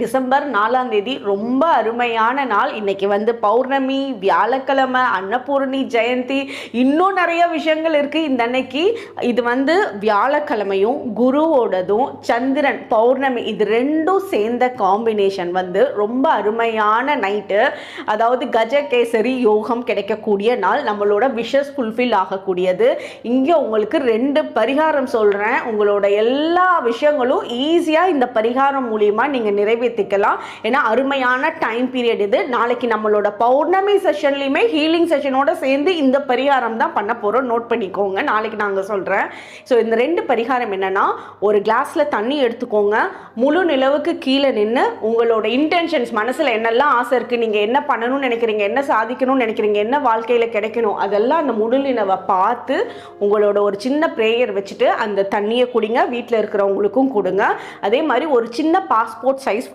December 4ஆம் தேதி ரொம்ப அருமையான நாள். இன்னைக்கு பௌர்ணமி, வியாழக்கிழமை, அன்னபூரணி ஜெயந்தி, இன்னும் நிறைய விஷயங்கள் இருக்கு இந்த அன்னைக்கு. இது வியாழக்கிழமையும் குருவோடதும் சந்திரன் பௌர்ணமி இது ரெண்டும் சேர்ந்த காம்பினேஷன் ரொம்ப அருமையான நைட்டு. அதாவது கஜகேசரி யோகம் கிடைக்கக்கூடிய நாள், நம்மளோட விஷஸ் ஃபுல்ஃபில் ஆகக்கூடியது. இங்கே உங்களுக்கு 2 பரிகாரம் சொல்கிறேன். உங்களோட எல்லா விஷயங்களும் ஈஸியாக இந்த பரிகாரம் மூலியமாக நீங்கள் நிறைவேற்றிக்கலாம். ஏன்னா அருமையான டைம் பீரியட் இது. நாளைக்கு நம்மளோட பௌர்ணமி செஷன்லையுமே ஹீலிங் செஷனோட சேர்ந்து இந்த பரிகாரம் தான் பண்ண போகிறோம். நோட் பண்ணிக்கோங்க, நாளைக்கு நாங்கள் சொல்கிறேன். ஸோ இந்த 2 பரிகாரம் என்னன்னா, ஒரு கிளாஸில் தண்ணி எடுத்துக்கோங்க. முழு நிலவுக்கு கீழே நின்று உங்களோட இன்டென்ஷன்ஸ், மனசில் என்னெல்லாம் ஆசை இருக்குது, நீங்கள் என்ன பண்ணணும்னு நினைக்கிறீங்க, என்ன சாதிக்கணும்னு நினைக்கிறீங்க, என்ன வாழ்க்கையில் கிடைக்கணும், அதெல்லாம் அந்த முழு நிலவை பார்த்து உங்களோட ஒரு சின்ன ப்ரேயர் வச்சுட்டு அந்த தண்ணியை குடிங்க. வீட்டில் இருக்கிறவங்களுக்கும் கொடுங்க. அதே மாதிரி ஒரு சின்ன பாஸ்போர்ட் சைஸ்